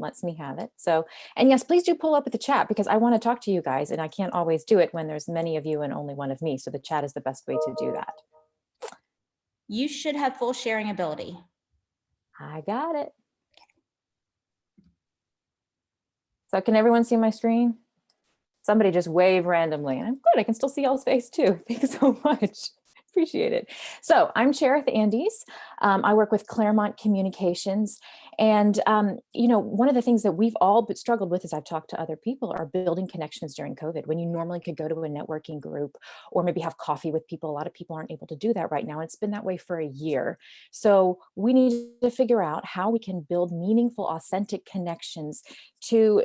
lets me have it. So, and yes, please do pull up at the chat because I want to talk to you guys and I can't always do it when there's many of you and only one of me. So the chat is the best way to do that. You should have full sharing ability. I got it. So can everyone see my screen? Somebody just wave randomly. And I'm good, I can still see y'all's face too. Thanks so much. Appreciate it. So I'm Cherith Andes. I work with Clairemont Communications. And, one of the things that we've all struggled with as I've talked to other people are building connections during COVID. When you normally could go to a networking group or maybe have coffee with people, a lot of people aren't able to do that right now. It's been that way for a year. So we need to figure out how we can build meaningful, authentic connections to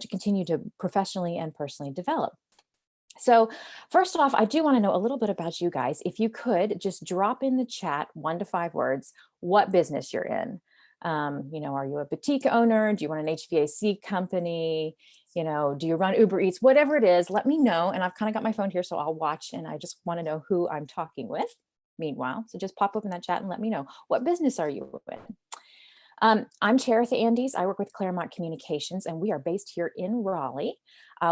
continue to professionally and personally develop. So first off, I do want to know a little bit about you guys. If you could just drop in the chat 1 to 5 words, what business you're in. Are you a boutique owner? Do you run an HVAC company? Do you run Uber Eats? Whatever it is, let me know. And I've kind of got my phone here, so I'll watch and I just want to know who I'm talking with meanwhile. So just pop up in that chat and let me know. What business are you in? I'm Cherith Andes. I work with Clairemont Communications, and we are based here in Raleigh.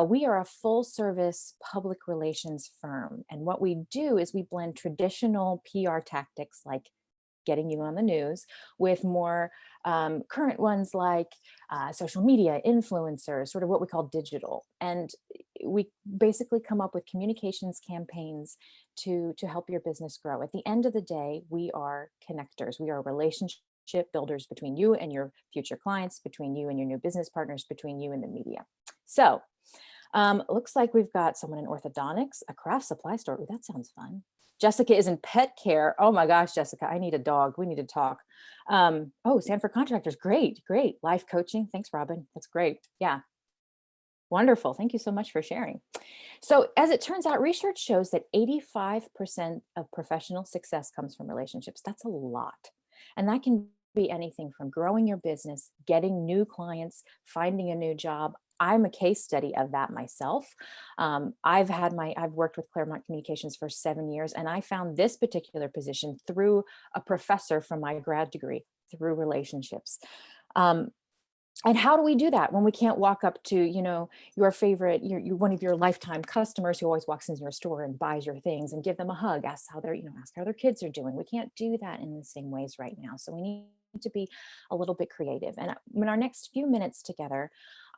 We are a full service public relations firm. And what we do is we blend traditional PR tactics like getting you on the news with more current ones like social media, influencers, sort of what we call digital. And we basically come up with communications campaigns to help your business grow. At the end of the day, we are connectors. We are relationship builders between you and your future clients, between you and your new business partners, between you and the media. So looks like we've got someone in orthodontics, a craft supply store. Ooh, that sounds fun. Jessica is in pet care. Oh my gosh, Jessica, I need a dog. We need to talk. Sanford Contractors. Great. Life coaching. Thanks, Robin. That's great. Yeah. Wonderful. Thank you so much for sharing. So as it turns out, research shows that 85% of professional success comes from relationships. That's a lot. And that can be anything from growing your business, getting new clients, finding a new job. I'm a case study of that myself. I've worked with Clairemont Communications for 7 years, and I found this particular position through a professor from my grad degree, through relationships. And how do we do that when we can't walk up to, your favorite, one of your lifetime customers who always walks into your store and buys your things and give them a hug, ask how their kids are doing. We can't do that in the same ways right now. So we need to be a little bit creative. And in our next few minutes together,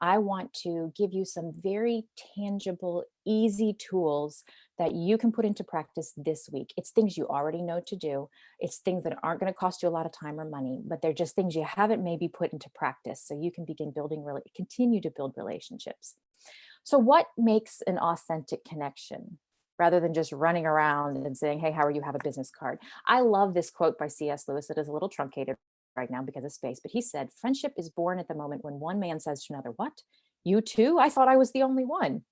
I want to give you some very tangible, easy tools that you can put into practice this week. It's things you already know to do. It's things that aren't going to cost you a lot of time or money, but they're just things you haven't maybe put into practice so you can continue to build relationships. So what makes an authentic connection? Rather than just running around and saying, hey, how are you? Have a business card. I love this quote by C.S. Lewis. It is a little truncated right now because of space, but he said, friendship is born at the moment when one man says to another, what? You too? I thought I was the only one.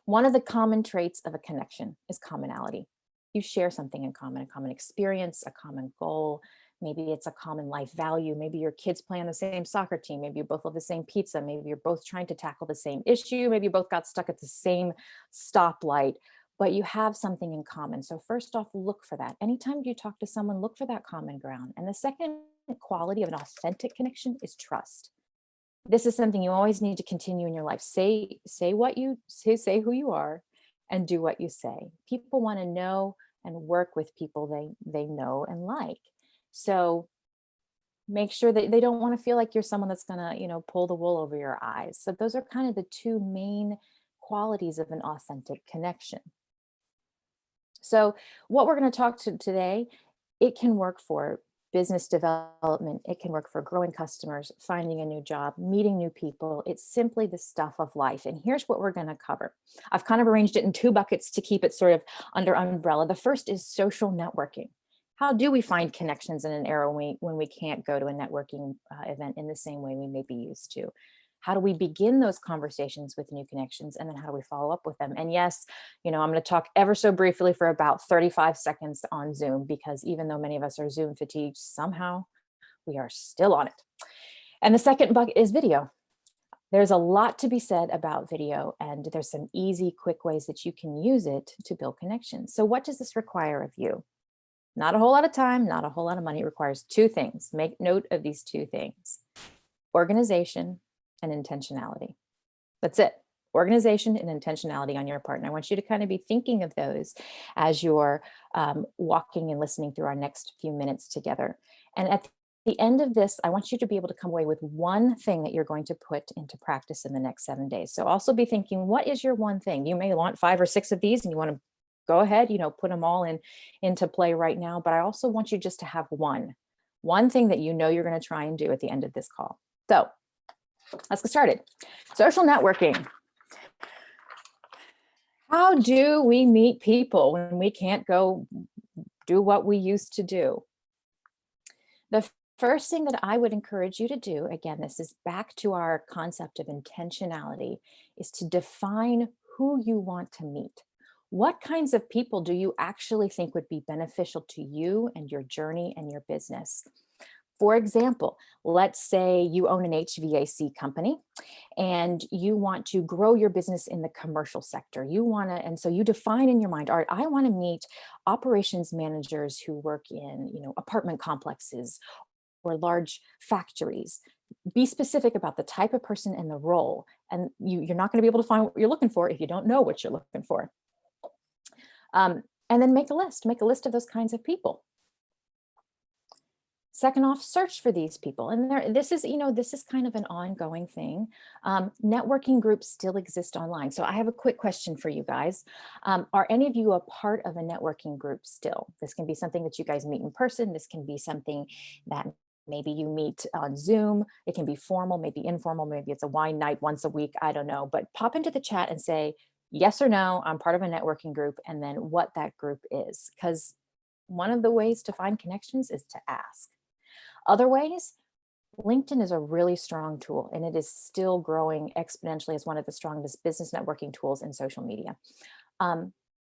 One of the common traits of a connection is commonality. You share something in common, a common experience, a common goal. Maybe it's a common life value. Maybe your kids play on the same soccer team. Maybe you both love the same pizza. Maybe you're both trying to tackle the same issue. Maybe you both got stuck at the same stoplight, but you have something in common. So first off, look for that. Anytime you talk to someone, look for that common ground. And the second quality of an authentic connection is trust. This is something you always need to continue in your life. Say what you say who you are, and do what you say. People want to know and work with people they know and like. So make sure that they don't want to feel like you're someone that's going to, pull the wool over your eyes. So those are kind of the two main qualities of an authentic connection. So what we're going to talk to today, it can work for business development. It can work for growing customers, finding a new job, meeting new people. It's simply the stuff of life. And here's what we're going to cover. I've kind of arranged it in 2 buckets to keep it sort of under umbrella. The first is social networking. How do we find connections in an era when we can't go to a networking event in the same way we may be used to? How do we begin those conversations with new connections? And then how do we follow up with them? And yes, I'm going to talk ever so briefly for about 35 seconds on Zoom, because even though many of us are Zoom fatigued, somehow we are still on it. And the second bucket is video. There's a lot to be said about video, and there's some easy, quick ways that you can use it to build connections. So what does this require of you? Not a whole lot of time, not a whole lot of money. It requires 2 things. Make note of these 2 things. organization, and intentionality. That's it. Organization and intentionality on your part. And I want you to kind of be thinking of those as you're walking and listening through our next few minutes together. And at the end of this, I want you to be able to come away with one thing that you're going to put into practice in the next 7 days. So also be thinking, what is your one thing? You may want 5 or 6 of these and you want to go ahead, put them all into play right now. But I also want you just to have one thing that you're going to try and do at the end of this call. So let's get started. Social networking. How do we meet people when we can't go do what we used to do? The first thing that I would encourage you to do, again, this is back to our concept of intentionality, is to define who you want to meet. What kinds of people do you actually think would be beneficial to you and your journey and your business? For example, let's say you own an HVAC company and you want to grow your business in the commercial sector. And so you define in your mind, all right, I want to meet operations managers who work in, apartment complexes or large factories. Be specific about the type of person and the role. And you're not going to be able to find what you're looking for if you don't know what you're looking for. And then make a list of those kinds of people. Second off, search for these people. And this is kind of an ongoing thing. Networking groups still exist online. So I have a quick question for you guys. Are any of you a part of a networking group still? This can be something that you guys meet in person. This can be something that maybe you meet on Zoom. It can be formal, maybe informal, maybe it's a wine night once a week. I don't know, but pop into the chat and say, yes or no, I'm part of a networking group, and then what that group is. Because one of the ways to find connections is to ask. Other ways, LinkedIn is a really strong tool, and it is still growing exponentially as one of the strongest business networking tools in social media.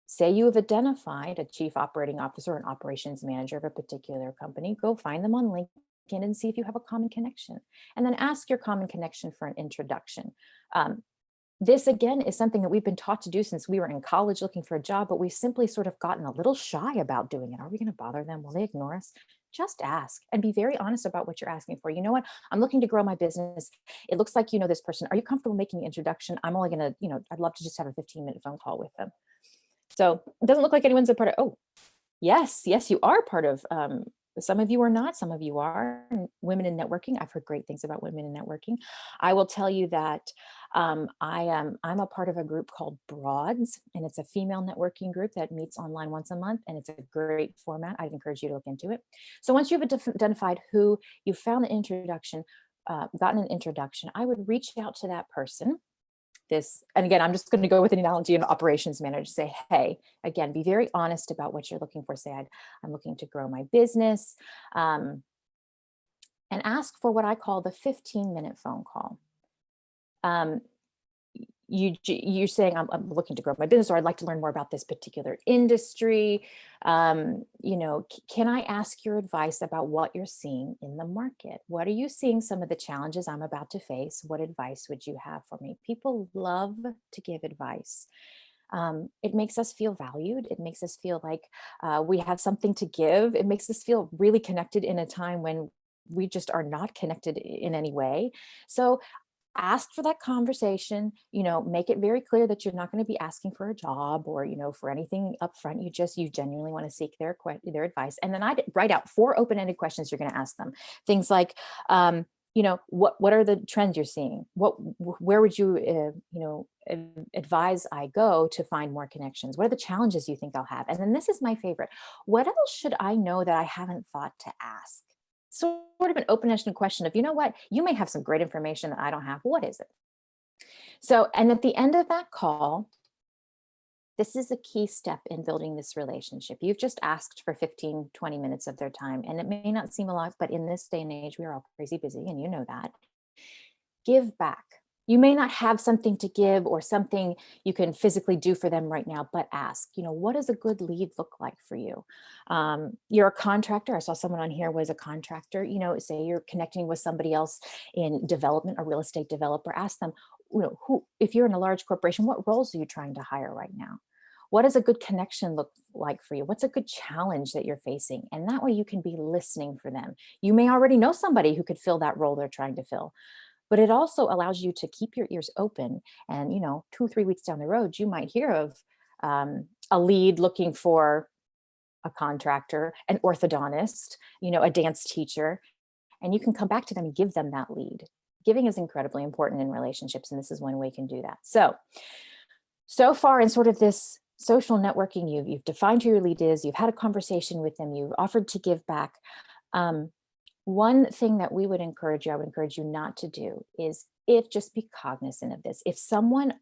Say you have identified a chief operating officer or an operations manager of a particular company, go find them on LinkedIn and see if you have a common connection, and then ask your common connection for an introduction. This, again, is something that we've been taught to do since we were in college looking for a job, but we've simply sort of gotten a little shy about doing it. Are we going to bother them? Will they ignore us? Just ask and be very honest about what you're asking for. You know what? I'm looking to grow my business. It looks like you know this person. Are you comfortable making the introduction? I'm only going to, I'd love to just have a 15-minute phone call with them. So it doesn't look like anyone's a part of, oh, yes, you are part of, some of you are not, some of you are. Women in networking, I've heard great things about women in networking. I will tell you that I'm a part of a group called Broads, and it's a female networking group that meets online once a month, and it's a great format. I'd encourage you to look into it. So once you've identified who you found the introduction, gotten an introduction, I would reach out to that person. And again, I'm just going to go with an analogy of an operations manager. Say, hey, again, be very honest about what you're looking for. Say, I'm looking to grow my business, and ask for what I call the 15-minute phone call. You're saying, I'm looking to grow my business, or I'd like to learn more about this particular industry. Can I ask your advice about what you're seeing in the market? What are you seeing some of the challenges I'm about to face? What advice would you have for me? People love to give advice. It makes us feel valued. It makes us feel like we have something to give. It makes us feel really connected in a time when we just are not connected in any way. So ask for that conversation, make it very clear that you're not going to be asking for a job or, for anything upfront. You genuinely want to seek their advice. And then I'd write out 4 open-ended questions you're going to ask them. Things like, what are the trends you're seeing? Where would you, advise I go to find more connections? What are the challenges you think I'll have? And then this is my favorite. What else should I know that I haven't thought to ask? Sort of an open-ended question of, you know what, you may have some great information that I don't have. What is it? So, and at the end of that call, this is a key step in building this relationship. You've just asked for 15, 20 minutes of their time, and it may not seem a lot, but in this day and age, we are all crazy busy, and you know that. Give back. You may not have something to give or something you can physically do for them right now, but ask, what does a good lead look like for you? You're a contractor. I saw someone on here was a contractor, say you're connecting with somebody else in development, a real estate developer. Ask them, if you're in a large corporation, what roles are you trying to hire right now? What does a good connection look like for you? What's a good challenge that you're facing? And that way you can be listening for them. You may already know somebody who could fill that role they're trying to fill, but it also allows you to keep your ears open. And, 2 or 3 weeks down the road, you might hear of a lead looking for a contractor, an orthodontist, a dance teacher, and you can come back to them and give them that lead. Giving is incredibly important in relationships, and this is one way you can do that. So far in sort of this social networking, you've defined who your lead is, you've had a conversation with them, you've offered to give back. One thing that I would encourage you not to do is just be cognizant of this. If someone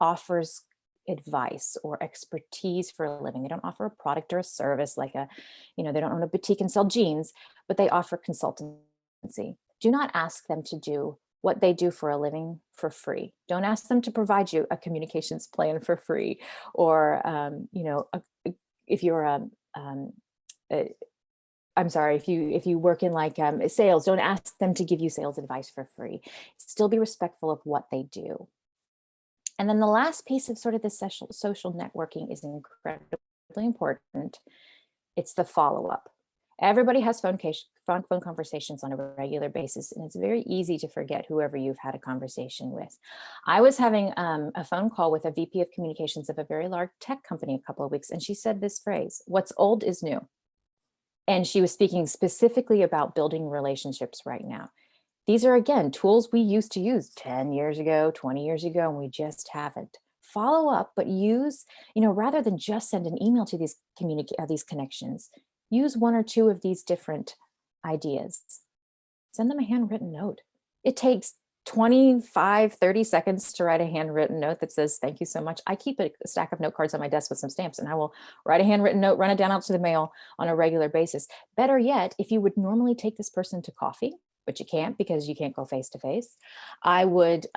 offers advice or expertise for a living, they don't offer a product or a service like they don't own a boutique and sell jeans, but they offer consultancy. Do not ask them to do what they do for a living for free. Don't ask them to provide you a communications plan for free, or if you're I'm sorry, if you work in like sales, don't ask them to give you sales advice for free. Still be respectful of what they do. And then the last piece of sort of this social networking is incredibly important. It's the follow-up. Everybody has phone conversations on a regular basis, and it's very easy to forget whoever you've had a conversation with. I was having a phone call with a VP of communications of a very large tech company a couple of weeks, and she said this phrase, "What's old is new." And she was speaking specifically about building relationships right now. These are, again, tools we used to use 10 years ago, 20 years ago, and we just haven't. Follow up, but use, rather than just send an email to these connections, use 1 or 2 of these different ideas. Send them a handwritten note. It takes 25, 30 seconds to write a handwritten note that says, "Thank you so much." I keep a stack of note cards on my desk with some stamps, and I will write a handwritten note, run it down out to the mail on a regular basis. Better yet, if you would normally take this person to coffee, but you can't because you can't go face to face, I would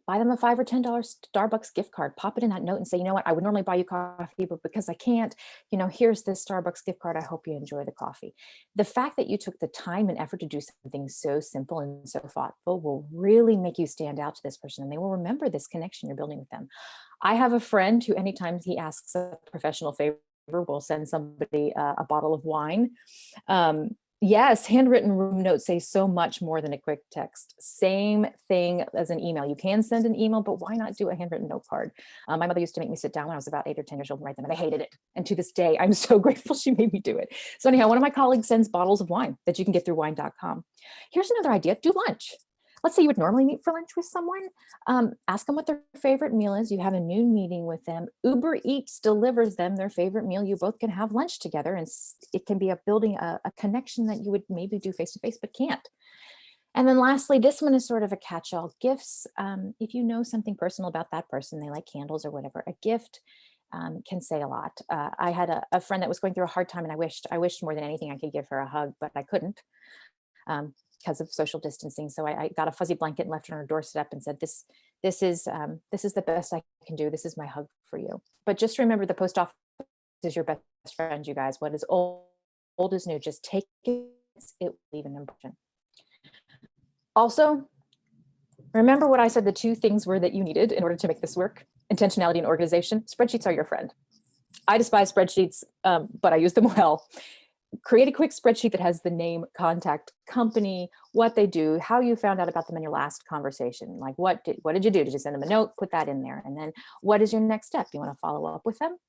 buy them a $5 or $10 Starbucks gift card, pop it in that note and say, "You know what, I would normally buy you coffee, but because I can't, here's this Starbucks gift card. I hope you enjoy the coffee." The fact that you took the time and effort to do something so simple and so thoughtful will really make you stand out to this person, and they will remember this connection you're building with them. I have a friend who, anytime he asks a professional favor, will send somebody a bottle of wine. Yes, handwritten room notes say so much more than a quick text. Same thing as an email. You can send an email, but why not do a handwritten note card? My mother used to make me sit down when I was about 8 or 10 years old and write them, and I hated it. And to this day, I'm so grateful she made me do it. So anyhow, one of my colleagues sends bottles of wine that you can get through wine.com. Here's another idea: do lunch. Let's say you would normally meet for lunch with someone. Ask them what their favorite meal is. You have a noon meeting with them. Uber Eats delivers them their favorite meal. You both can have lunch together, and it can be building a connection that you would maybe do face to face but can't. And then lastly, this one is sort of a catch-all: gifts. If you know something personal about that person, they like candles or whatever, a gift can say a lot. I had a friend that was going through a hard time, and I wished more than anything I could give her a hug, but I couldn't. Because of social distancing. So I got a fuzzy blanket and left it on her doorstep and said, this is the best I can do. This is my hug for you. But just remember, the post office is your best friend, you guys. What is old is new. Just take it will leave an impression. Also, remember what I said the 2 things were that you needed in order to make this work: intentionality and organization. Spreadsheets are your friend. I despise spreadsheets, but I use them well. Create a quick spreadsheet that has the name, contact, company, what they do, how you found out about them in your last conversation. Like, what did you do? Did you send them a note? Put that in there. And then what is your next step? You want to follow up with them?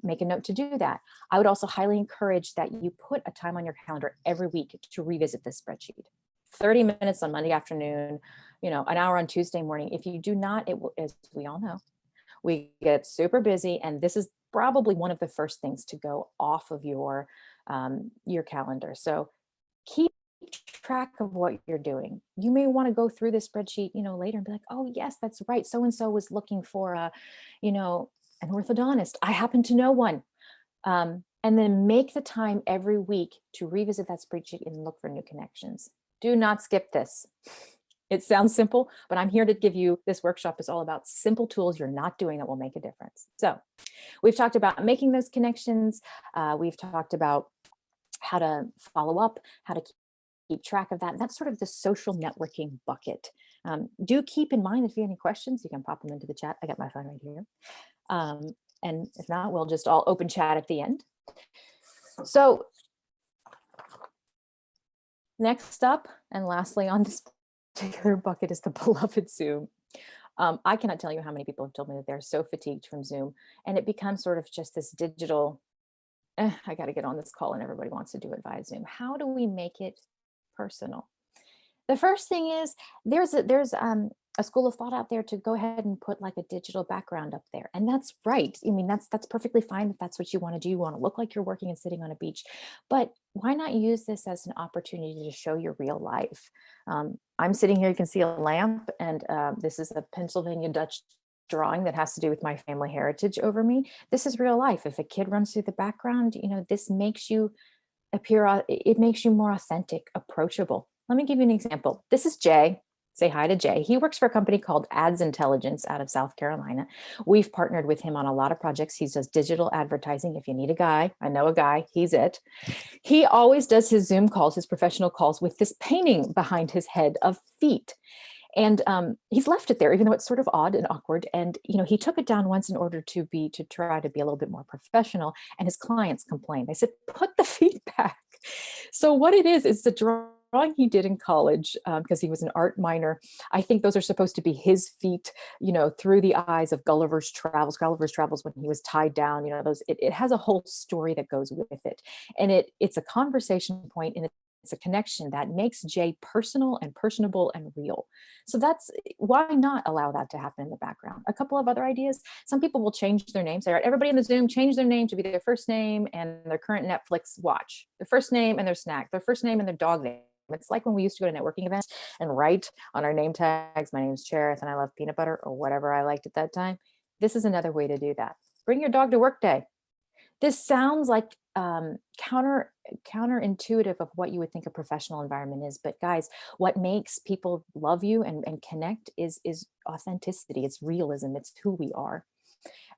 Make a note to do that. I would also highly encourage that you put a time on your calendar every week to revisit this spreadsheet. 30 minutes on Monday afternoon, an hour on Tuesday morning. If you do not, it will, as we all know, we get super busy, and this is probably one of the first things to go off of your calendar. So keep track of what you're doing. You may want to go through this spreadsheet, later and be like, "Oh yes, that's right. So-and-so was looking for an orthodontist. I happen to know one." And then make the time every week to revisit that spreadsheet and look for new connections. Do not skip this. It sounds simple, but I'm here to give you, this workshop is all about simple tools you're not doing that will make a difference. So we've talked about making those connections. We've talked about how to follow up, how to keep track of that. That's sort of the social networking bucket. Do keep in mind, if you have any questions, you can pop them into the chat. I got my phone right here. And if not, we'll just all open chat at the end. So next up, and lastly on this particular bucket, is the beloved Zoom. I cannot tell you how many people have told me that they're so fatigued from Zoom, and it becomes sort of just this digital, I got to get on this call and everybody wants to do it via Zoom. How do we make it personal? The first thing is there's a school of thought out there to go ahead and put like a digital background up there. And that's right. I mean, that's perfectly fine if that's what you want to do. You want to look like you're working and sitting on a beach, but why not use this as an opportunity to show your real life? I'm sitting here, you can see a lamp, and this is a Pennsylvania Dutch drawing that has to do with my family heritage over me. This is real life. If a kid runs through the background, this makes you appear, it makes you more authentic, approachable. Let me give you an example. This is Jay. Say hi to Jay. He works for a company called Ads Intelligence out of South Carolina. We've partnered with him on a lot of projects. He does digital advertising. If you need a guy, I know a guy, he's it. He always does his Zoom calls, his professional calls, with this painting behind his head of feet. And he's left it there, even though it's sort of odd and awkward. And he took it down once in order to try to be a little bit more professional. And his clients complained. They said, "Put the feet back." So what it is the drawing he did in college, because he was an art minor. I think those are supposed to be his feet, through the eyes of Gulliver's Travels. Gulliver's Travels, when he was tied down, those. It has a whole story that goes with it, and it's a conversation point, and it's a connection that makes Jay personal and personable and real. So that's why not allow that to happen in the background. A couple of other ideas. Some people will change their names. All right, everybody in the Zoom, change their name to be their first name and their current Netflix watch, their first name and their snack, their first name and their dog name. It's like when we used to go to networking events and write on our name tags, "My name's Cherith and I love peanut butter," or whatever I liked at that time. This is another way to do that. Bring your dog to work day. This sounds like counterintuitive of what you would think a professional environment is. But guys, what makes people love you and connect is authenticity. It's realism. It's who we are.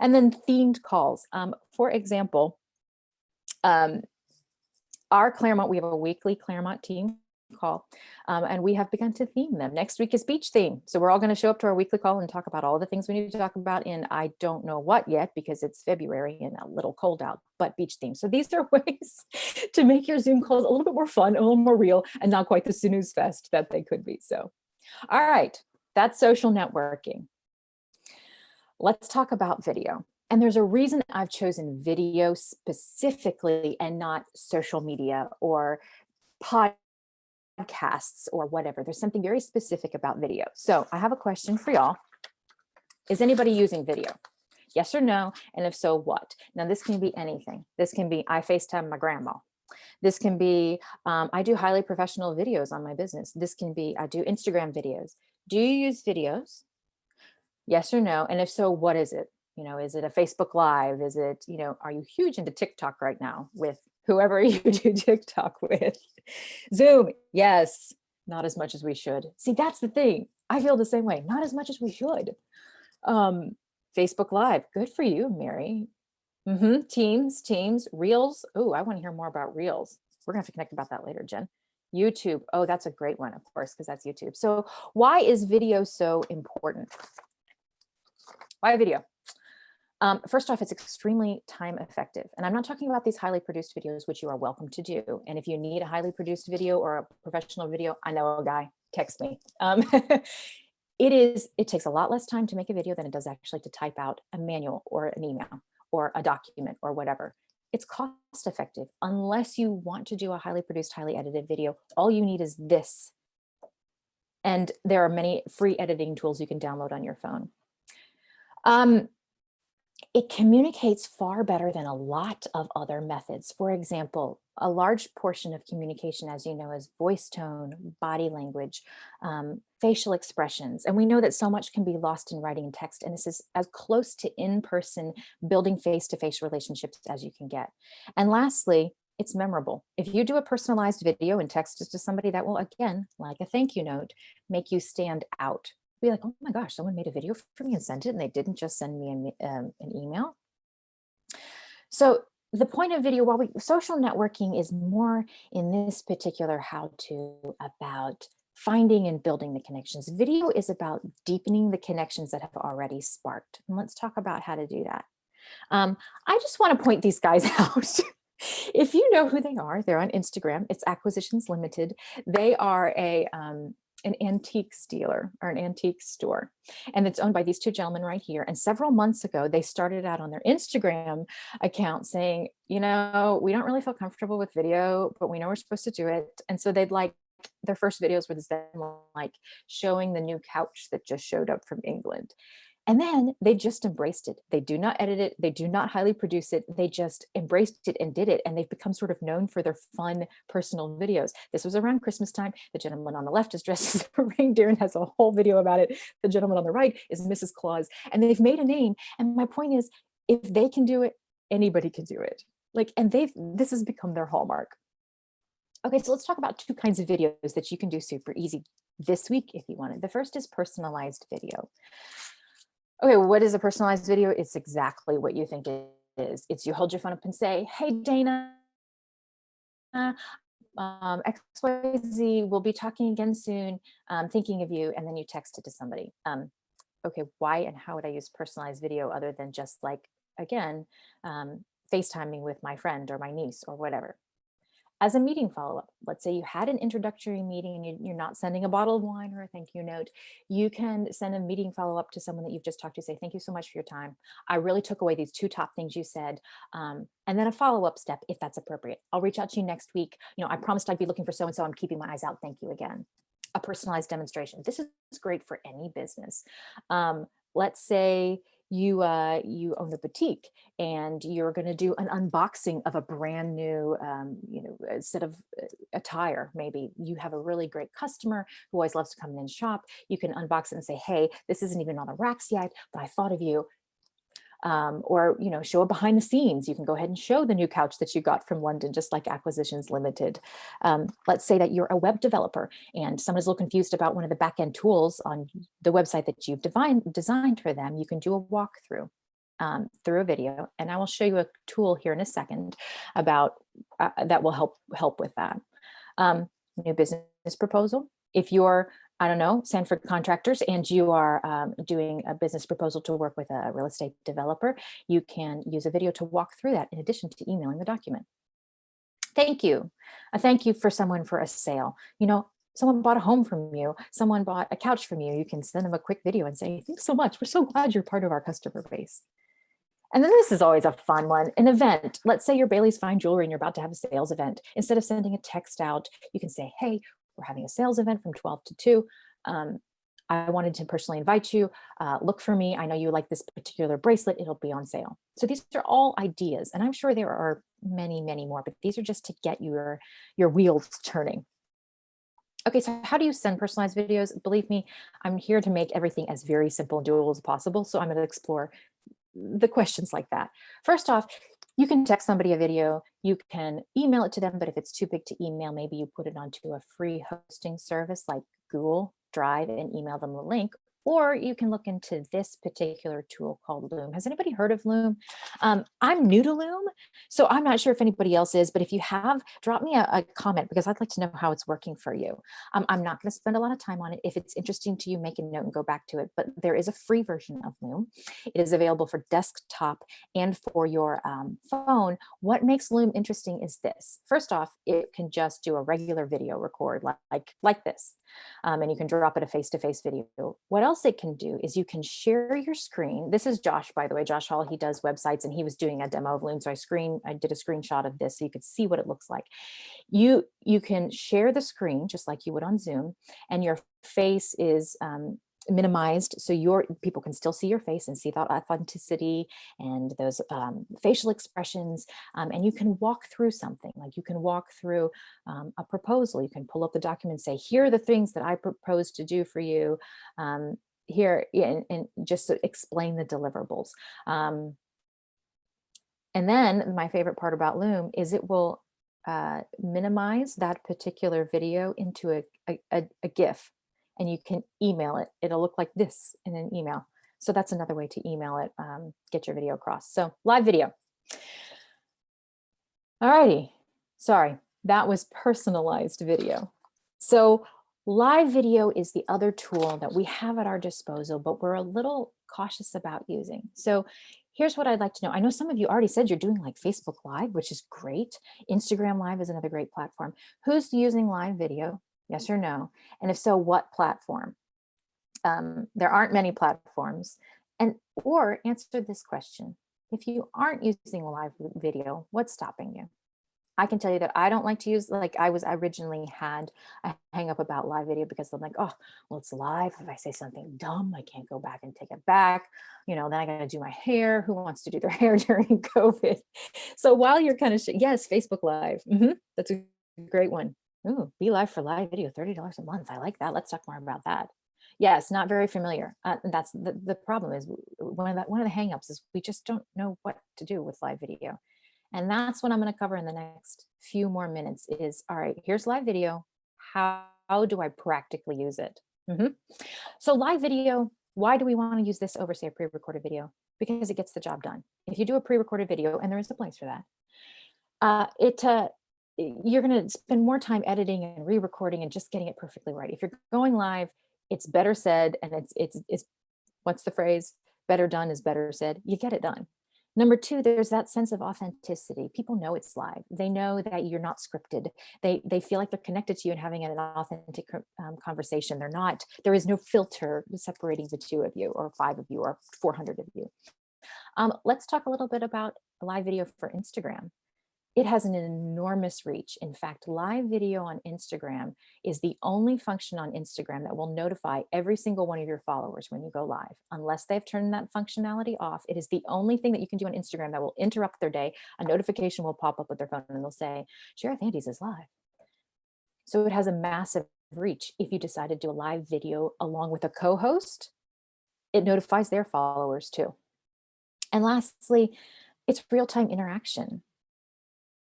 And then themed calls. For example, our Clairemont, we have a weekly Clairemont team call, and we have begun to theme them. Next week is beach theme. So we're all going to show up to our weekly call and talk about all the things we need to talk about in I don't know what yet, because it's February and a little cold out, but beach theme. So these are ways to make your Zoom calls a little bit more fun, a little more real, and not quite the snooze fest that they could be. So, all right, that's social networking. Let's talk about video. And there's a reason I've chosen video specifically and not social media or podcasts or whatever. There's something very specific about video. So I have a question for y'all. Is anybody using video? Yes or no? And if so, what? Now, this can be anything. This can be, I FaceTime my grandma. This can be, I do highly professional videos on my business. This can be, I do Instagram videos. Do you use videos? Yes or no? And if so, what is it? Is it a Facebook Live? Is it, are you huge into TikTok right now with whoever you do TikTok with? Zoom, yes, not as much as we should. See, that's the thing. I feel the same way. Not as much as we should. Facebook Live, good for you, Mary. Teams, Reels. Oh, I want to hear more about Reels. We're gonna have to connect about that later, Jen. YouTube. Oh, that's a great one, of course, because that's YouTube. So why is video so important? Why video? First off, it's extremely time effective. And I'm not talking about these highly produced videos, which you are welcome to do. And if you need a highly produced video or a professional video, I know a guy, text me. It takes a lot less time to make a video than it does actually to type out a manual or an email or a document or whatever. It's cost effective. Unless you want to do a highly produced, highly edited video, all you need is this. And there are many free editing tools you can download on your phone. It communicates far better than a lot of other methods. For example, a large portion of communication, as you know, is voice tone, body language, facial expressions. And we know that so much can be lost in writing and text. And this is as close to in-person building face-to-face relationships as you can get. And lastly, it's memorable. If you do a personalized video and text it to somebody, that will, again, like a thank you note, make you stand out. Be like, oh my gosh, someone made a video for me and sent it, and they didn't just send me an email. So the point of video, social networking is more in this particular how-to about finding and building the connections. Video is about deepening the connections that have already sparked. And let's talk about how to do that. I just want to point these guys out. If you know who they are, they're on Instagram. It's Acquisitions Limited. They are an antique dealer or an antique store, and it's owned by these two gentlemen right here. And several months ago, they started out on their Instagram account saying, you know, we don't really feel comfortable with video, but we know we're supposed to do it. And so they'd like their first videos were them like showing the new couch that just showed up from England. And then they just embraced it. They do not edit it. They do not highly produce it. They just embraced it and did it. And they've become sort of known for their fun personal videos. This was around Christmas time. The gentleman on the left is dressed as a reindeer and has a whole video about it. The gentleman on the right is Mrs. Claus. And they've made a name. And my point is, if they can do it, anybody can do it. Like, and this has become their hallmark. Okay, so let's talk about two kinds of videos that you can do super easy this week if you wanted. The first is personalized video. Okay, what is a personalized video? It's exactly what you think it is. It's you hold your phone up and say, hey, Dana, XYZ, we'll be talking again soon, thinking of you, and then you text it to somebody. Okay, why and how would I use personalized video other than just like, again, FaceTiming with my friend or my niece or whatever? As a meeting follow-up, let's say you had an introductory meeting and you're not sending a bottle of wine or a thank you note. You can send a meeting follow-up to someone that you've just talked to, say, thank you so much for your time. I really took away these two top things you said. And then a follow-up step, if that's appropriate. I'll reach out to you next week. You know, I promised I'd be looking for so-and-so. I'm keeping my eyes out. Thank you again. A personalized demonstration. This is great for any business. Let's say you own a boutique and you're going to do an unboxing of a brand new set of attire. Maybe you have a really great customer who always loves to come in and shop. You can unbox it and say, hey, this isn't even on the racks yet, but I thought of you. Or, you know, show a behind the scenes. You can go ahead and show the new couch that you got from London, just like Acquisitions Limited. Let's say that you're a web developer and someone's a little confused about one of the back-end tools on the website that you've designed for them. You can do a walkthrough through a video, and I will show you a tool here in a second about that will help with that. New business proposal. If you're I don't know, Sanford Contractors, and you are doing a business proposal to work with a real estate developer, you can use a video to walk through that in addition to emailing the document. Thank you. A thank you for someone for a sale. You know, someone bought a home from you, someone bought a couch from you. You can send them a quick video and say, thanks so much. We're so glad you're part of our customer base. And then this is always a fun one, an event. Let's say you're Bailey's Fine Jewelry and you're about to have a sales event. Instead of sending a text out, you can say, hey, we're having a sales event from 12 to 2. I wanted to personally invite you. Look for me. I know you like this particular bracelet. It'll be on sale. So these are all ideas. And I'm sure there are many, many more, but these are just to get your wheels turning. Okay, so how do you send personalized videos? Believe me, I'm here to make everything as very simple and doable as possible. So I'm going to explore the questions like that. First off, you can text somebody a video, you can email it to them, but if it's too big to email, maybe you put it onto a free hosting service like Google Drive and email them the link, or you can look into this particular tool called Loom. Has anybody heard of Loom? I'm new to Loom, so I'm not sure if anybody else is, but if you have, drop me a comment because I'd like to know how it's working for you. I'm not going to spend a lot of time on it. If it's interesting to you, make a note and go back to it, but there is a free version of Loom. It is available for desktop and for your phone. What makes Loom interesting is this. First off, it can just do a regular video record like this, and you can drop it a face-to-face video. What else it can do is you can share your screen. This is Josh, by the way, Josh Hall. He does websites and he was doing a demo of Loom. So I did a screenshot of this so you could see what it looks like. You can share the screen just like you would on Zoom, and your face is minimized so your people can still see your face and see that authenticity and those facial expressions, and you can walk through something. Like you can walk through a proposal. You can pull up the document and say, here are the things that I propose to do for you here, and just to explain the deliverables. And then my favorite part about Loom is it will minimize that particular video into a GIF, and you can email it. It'll look like this in an email. So that's another way to email it, get your video across. So live video. All righty. Sorry, that was personalized video. So live video is the other tool that we have at our disposal, but we're a little cautious about using. So Here's what I'd like to know. I know some of you already said you're doing like Facebook Live, which is great. Instagram Live is another great platform. Who's using live video? Yes or no? And if so, what platform? There aren't many platforms. Or answer this question. If you aren't using live video, what's stopping you? I can tell you that I don't like to use, like I originally had a hang up about live video because I'm like, oh, well, it's live. If I say something dumb, I can't go back and take it back. Then I got to do my hair. Who wants to do their hair during COVID? So while you're kind of, yes, Facebook Live. That's a great one. Ooh, be live for live video, $30 a month. I like that. Let's talk more about that. Yes, not very familiar. That's the problem is one of the hangups is we just don't know what to do with live video. And that's what I'm going to cover in the next few more minutes is, all right, here's live video. How do I practically use it? So live video, why do we want to use this over, say, a pre-recorded video? Because it gets the job done. If you do a pre-recorded video, and there is a place for that, you're going to spend more time editing and re-recording and just getting it perfectly right. If you're going live, it's better said, and it's what's the phrase? Better done is better said. You get it done. Number two, there's that sense of authenticity. People know it's live. They know that you're not scripted. They feel like they're connected to you and having an authentic conversation. There is no filter separating the two of you or 5 of you or 400 of you. Let's talk a little bit about live video for Instagram. It has an enormous reach. In fact, live video on Instagram is the only function on Instagram that will notify every single one of your followers when you go live. Unless they've turned that functionality off, it is the only thing that you can do on Instagram that will interrupt their day. A notification will pop up with their phone and they'll say, Cherith Andes is live. So it has a massive reach. If you decide to do a live video along with a co-host, it notifies their followers too. And lastly, it's real-time interaction.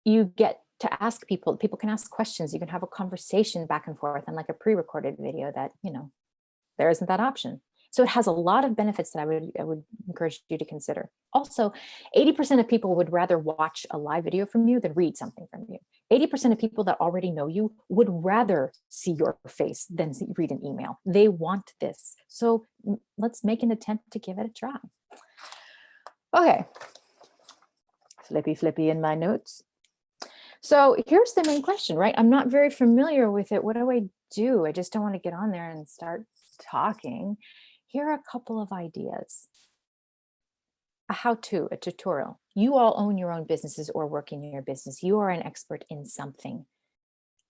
You get to ask people can ask questions. You can have a conversation back and forth, unlike a pre-recorded video that, there isn't that option. So it has a lot of benefits that I would encourage you to consider. Also, 80% of people would rather watch a live video from you than read something from you. 80% of people that already know you would rather see your face than read an email. They want this. So let's make an attempt to give it a try. Okay. Flippy in my notes. So here's the main question, right? I'm not very familiar with it. What do I do? I just don't want to get on there and start talking. Here are a couple of ideas. A how-to, a tutorial. You all own your own businesses or work in your business. You are an expert in something.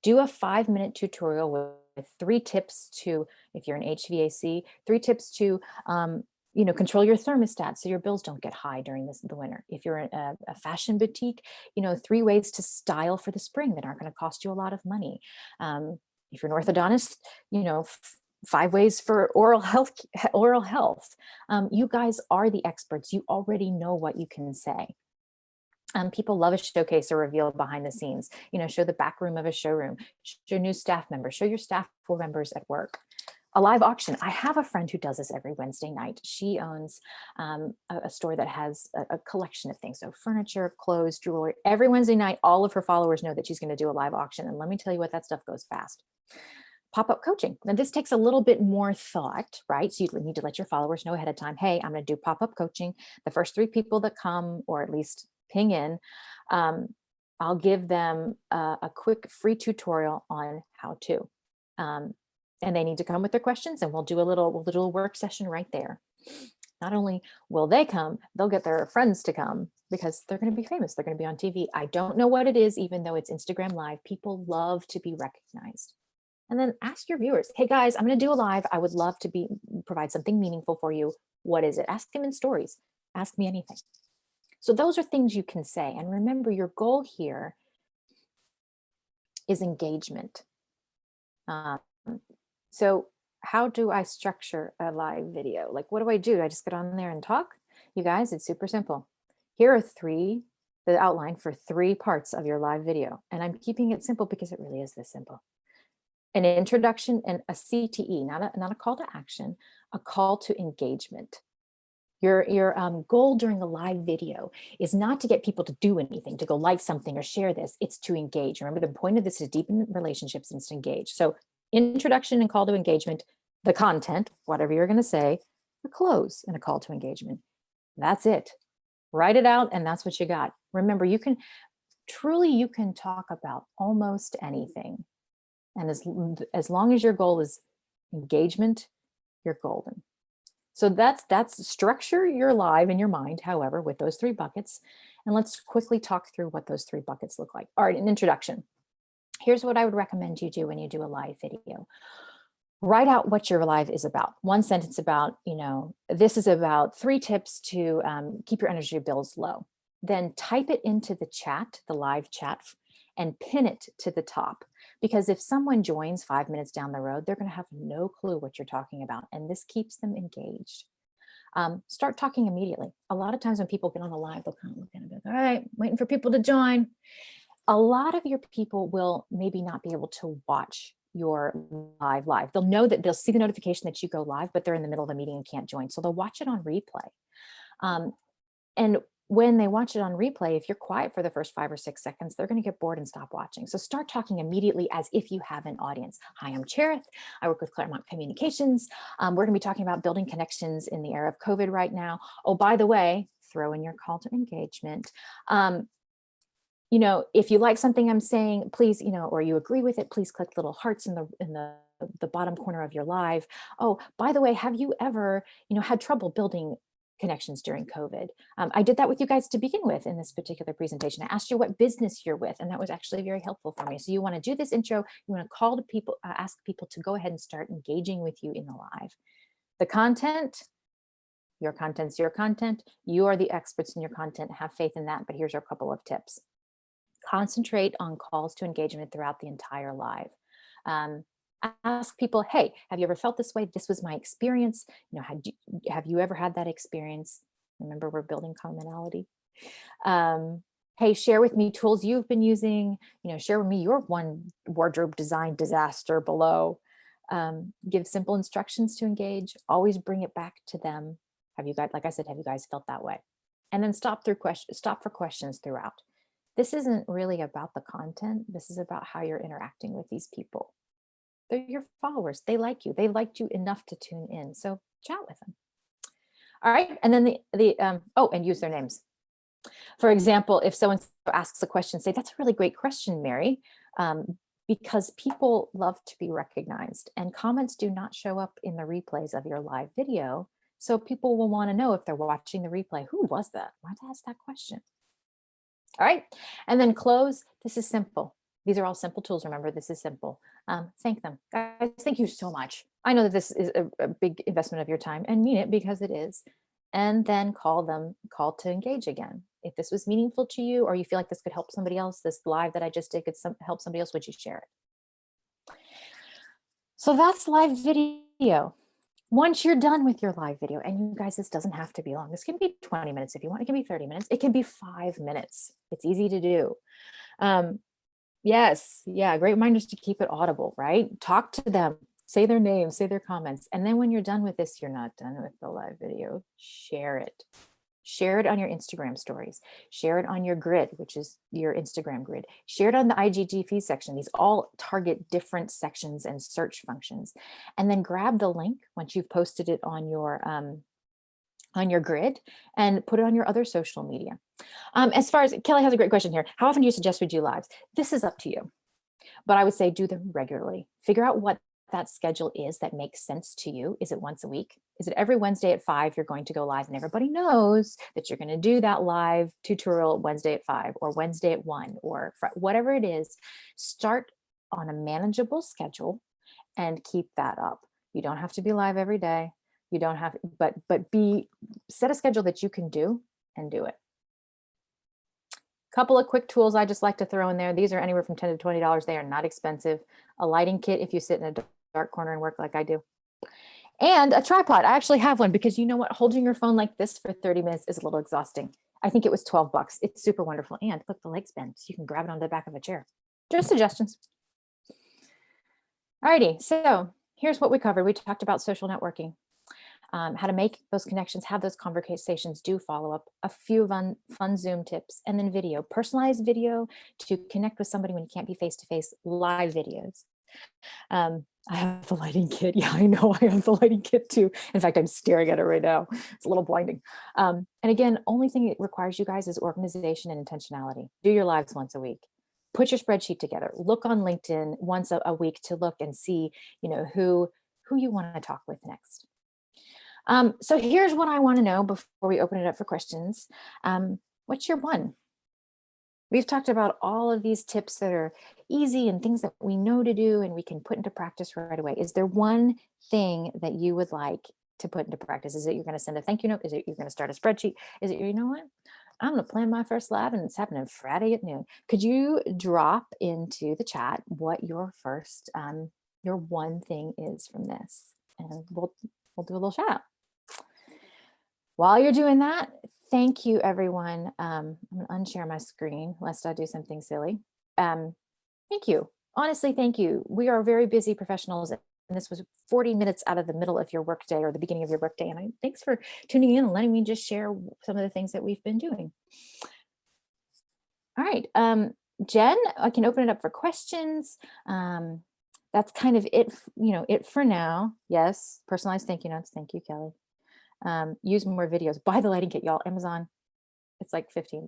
Do a 5-minute tutorial with 3 tips to, if you're an HVAC, 3 tips to control your thermostat so your bills don't get high during the winter. If you're a fashion boutique, 3 ways to style for the spring that aren't going to cost you a lot of money. If you're an orthodontist, 5 ways for oral health. You guys are the experts. You already know what you can say. People love a showcase or reveal behind the scenes. Show the back room of a showroom. Show new staff members. Show your staff members at work. A live auction. I have a friend who does this every Wednesday night. She owns a store that has a collection of things. So furniture, clothes, jewelry. Every Wednesday night, all of her followers know that she's going to do a live auction. And let me tell you what, that stuff goes fast. Pop-up coaching. Now this takes a little bit more thought, right? So you need to let your followers know ahead of time, hey, I'm going to do pop-up coaching. The first 3 people that come, or at least ping in, I'll give them a quick free tutorial on how to. And they need to come with their questions, and we'll do a little work session right there. Not only will they come, they'll get their friends to come because they're going to be famous. They're going to be on TV. I don't know what it is, even though it's Instagram Live. People love to be recognized. And then ask your viewers, hey guys, I'm going to do a live. I would love to provide something meaningful for you. What is it? Ask them in stories. Ask me anything. So those are things you can say. And remember, your goal here is engagement. So how do I structure a live video? Like, what do? I just get on there and talk? You guys, it's super simple. Here are the outline for 3 parts of your live video. And I'm keeping it simple because it really is this simple. An introduction and a CTE, not a call to action, a call to engagement. Your goal during a live video is not to get people to do anything, to go like something or share this. It's to engage. Remember, the point of this is to deepen relationships and to engage. So introduction and call to engagement, the content, whatever you're going to say, the close and a call to engagement. That's it. Write it out, and that's what you got. Remember, you can talk about almost anything. And as long as your goal is engagement, you're golden. So that's structure your live in your mind, however, with those 3 buckets. And let's quickly talk through what those 3 buckets look like. All right, an introduction. Here's what I would recommend you do when you do a live video. Write out what your live is about. 1 sentence about, this is about 3 tips to keep your energy bills low. Then type it into the chat, the live chat, and pin it to the top. Because if someone joins 5 minutes down the road, they're going to have no clue what you're talking about. And this keeps them engaged. Start talking immediately. A lot of times when people get on a live, they'll kind of look at it and be like, all right, waiting for people to join. A lot of your people will maybe not be able to watch your live. They'll know that they'll see the notification that you go live, but they're in the middle of a meeting and can't join. So they'll watch it on replay. And when they watch it on replay, if you're quiet for the first 5 or 6 seconds, they're going to get bored and stop watching. So start talking immediately as if you have an audience. Hi, I'm Cherith. I work with Clairemont Communications. We're going to be talking about building connections in the era of COVID right now. Oh, by the way, throw in your call to engagement. If you like something I'm saying, please, or you agree with it, please click little hearts in the bottom corner of your live. Oh, by the way, have you ever, had trouble building connections during COVID? I did that with you guys to begin with in this particular presentation. I asked you what business you're with, and that was actually very helpful for me. So you want to do this intro, you want to call to people, ask people to go ahead and start engaging with you in the live. The content, your content's your content. You are the experts in your content. Have faith in that. But here's a couple of tips. Concentrate on calls to engagement throughout the entire live. Ask people, hey, have you ever felt this way? This was my experience. Have you ever had that experience? Remember, we're building commonality. Hey, share with me tools you've been using. Share with me your one wardrobe design disaster below. Give simple instructions to engage. Always bring it back to them. Have you guys, like I said, have you guys felt that way? And then stop for questions throughout. This isn't really about the content. This is about how you're interacting with these people. They're your followers. They like you. They liked you enough to tune in. So chat with them. All right. And then and use their names. For example, if someone asks a question, say, that's a really great question, Mary, because people love to be recognized, and comments do not show up in the replays of your live video. So people will want to know if they're watching the replay, who was that? Why'd I ask that question? All right. And then close. This is simple. These are all simple tools. Remember, this is simple. Thank them. Guys, thank you so much. I know that this is a big investment of your time, and mean it, because it is. And then call to engage again. If this was meaningful to you, or you feel like this could help somebody else, this live that I just did could help somebody else, would you share it? So that's live video. Once you're done with your live video, and you guys, this doesn't have to be long. This can be 20 minutes if you want. It can be 30 minutes. It can be 5 minutes. It's easy to do. Yes. Yeah. Great reminders to keep it audible, right? Talk to them, say their names, say their comments. And then when you're done with this, you're not done with the live video. Share it. Share it on your Instagram stories. Share it on your grid, which is your Instagram grid. Share it on the IGTV section. These all target different sections and search functions. And then grab the link once you've posted it on your grid, and put it on your other social media. As far as Kelly has a great question here. How often do you suggest we do lives? This is up to you, but I would say do them regularly. Figure out what that schedule is that makes sense to you. Is it once a week? Is it every Wednesday at 5 you're going to go live, and everybody knows that you're going to do that live tutorial Wednesday at 5 or Wednesday at 1 or whatever it is? Start on a manageable schedule and keep that up. You don't have to be live every day. You don't have, but set a schedule that you can do, and do it. Couple of quick tools I just like to throw in there. These are anywhere from $10 to $20. They are not expensive. A lighting kit if you sit in a dark corner and work like I do. And a tripod. I actually have one, because you know what? Holding your phone like this for 30 minutes is a little exhausting. I think it was $12. It's super wonderful. And look, the legs bend, so you can grab it on the back of a chair. Just suggestions. Alrighty, so here's what we covered. We talked about social networking. How to make those connections, have those conversations, do follow up, a few fun Zoom tips, and then video, personalized video to connect with somebody when you can't be face-to-face, live videos. I have the lighting kit. Yeah, I know I have the lighting kit too. In fact, I'm staring at it right now. It's a little blinding. And again, only thing it requires you guys is organization and intentionality. Do your lives once a week. Put your spreadsheet together. Look on LinkedIn once a week to look and see, who you want to talk with next. So here's what I want to know before we open it up for questions. What's your one? We've talked about all of these tips that are easy and things that we know to do and we can put into practice right away. Is there one thing that you would like to put into practice? Is it you're going to send a thank you note? Is it you're going to start a spreadsheet? Is it, you know what? I'm going to plan my first live and it's happening Friday at noon. Could you drop into the chat what your first, your one thing is from this? And we'll do a little shout out. While you're doing that, thank you, everyone. I'm going to unshare my screen lest I do something silly. Thank you. Honestly, thank you. We are very busy professionals, and this was 40 minutes out of the middle of your workday or the beginning of your workday. And thanks for tuning in and letting me just share some of the things that we've been doing. All right, Jen, I can open it up for questions. That's kind of it, it for now. Yes, personalized thank you notes. Thank you, Kelly. Use more videos. Buy the lighting kit, y'all. Amazon, it's like $15.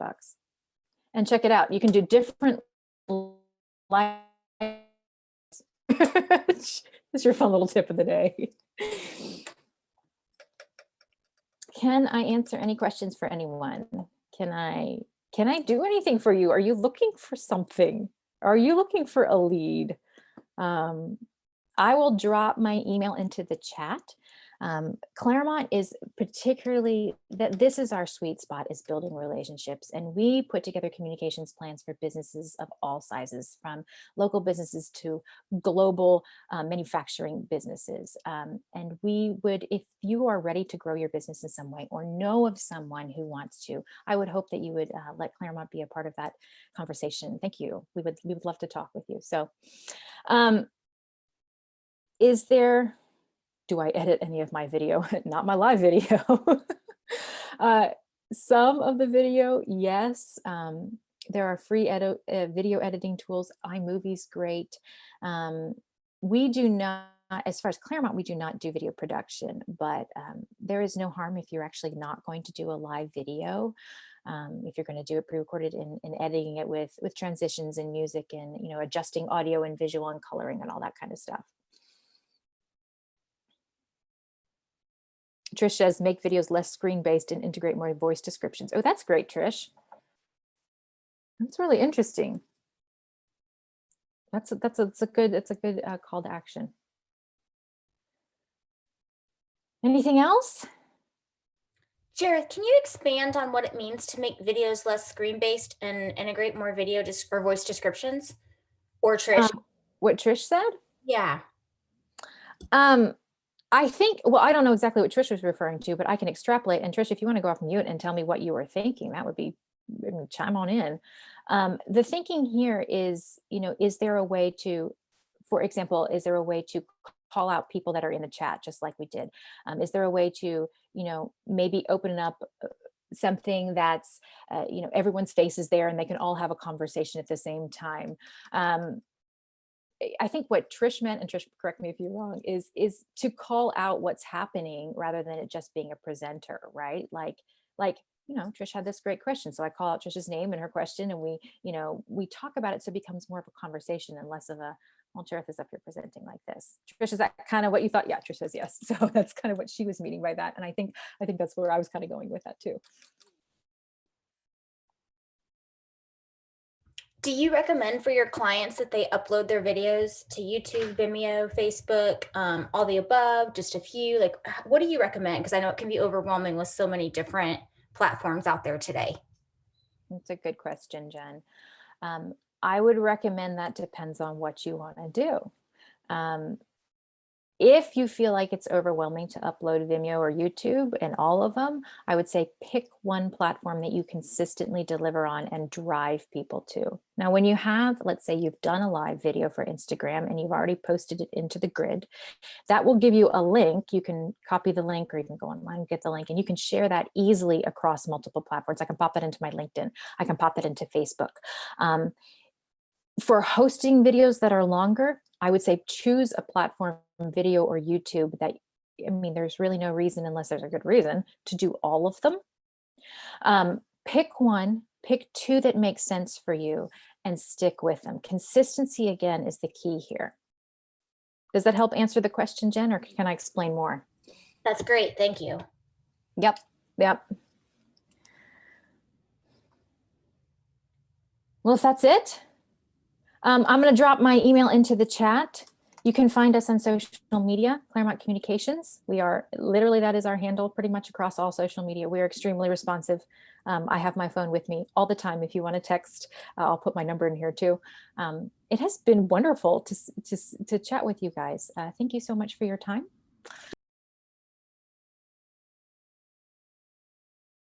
And check it out. You can do different lights. It's your fun little tip of the day. Can I answer any questions for anyone? Can I do anything for you? Are you looking for something? Are you looking for a lead? I will drop my email into the chat. Clairemont is particularly this is our sweet spot, is building relationships, and we put together communications plans for businesses of all sizes, from local businesses to global manufacturing businesses. And we would, if you are ready to grow your business in some way or know of someone who wants to, I would hope that you would let Clairemont be a part of that conversation. Thank you. We would love to talk with you. So, do I edit any of my video? Not my live video. Some of the video, yes. There are free video editing tools. iMovie's great. We do not, as far as Clairemont, we do not do video production, but there is no harm if you're actually not going to do a live video. If you're going to do it pre-recorded and editing it with transitions and music and, adjusting audio and visual and coloring and all that kind of stuff. Trish says, make videos less screen-based and integrate more voice descriptions. Oh, that's great, Trish. That's really interesting. That's a good call to action. Anything else? Cherith, can you expand on what it means to make videos less screen-based and integrate more video or voice descriptions? Or Trish? What Trish said? Yeah. I think, well, I don't know exactly what Trish was referring to, but I can extrapolate. And Trish, if you want to go off mute and tell me what you were thinking, that would be, chime on in. The thinking here is, is there a way to, for example, is there a way to call out people that are in the chat, just like we did? Is there a way to, maybe open up something that's, everyone's face is there and they can all have a conversation at the same time? I think what Trish meant, and Trish, correct me if you're wrong, is to call out what's happening rather than it just being a presenter, right? Like, Trish had this great question. So I call out Trish's name and her question, and we talk about it. So it becomes more of a conversation and less of a, well, Cherith is up here presenting like this. Trish, is that kind of what you thought? Yeah, Trish says yes. So that's kind of what she was meaning by that. And I think that's where I was kind of going with that too. Do you recommend for your clients that they upload their videos to YouTube, Vimeo, Facebook, all the above, just a few? Like, what do you recommend? Because I know it can be overwhelming with so many different platforms out there today. That's a good question, Jen. I would recommend that depends on what you want to do. If you feel like it's overwhelming to upload Vimeo or YouTube and all of them, I would say pick one platform that you consistently deliver on and drive people to. Now, when you have, let's say you've done a live video for Instagram and you've already posted it into the grid, that will give you a link. You can copy the link or you can go online and get the link, and you can share that easily across multiple platforms. I can pop that into my LinkedIn. I can pop that into Facebook. For hosting videos that are longer, I would say choose a platform, video or YouTube, that, I mean, there's really no reason, unless there's a good reason, to do all of them. Pick one, pick two that make sense for you, and stick with them. Consistency, again, is the key here. Does that help answer the question, Jen, or can I explain more? That's great. Thank you. Yep. Yep. Well, if that's it, I'm going to drop my email into the chat. You can find us on social media, Clairemont Communications. We are literally, that is our handle pretty much across all social media. We are extremely responsive. I have my phone with me all the time. If you want to text, I'll put my number in here too. It has been wonderful to chat with you guys. Thank you so much for your time.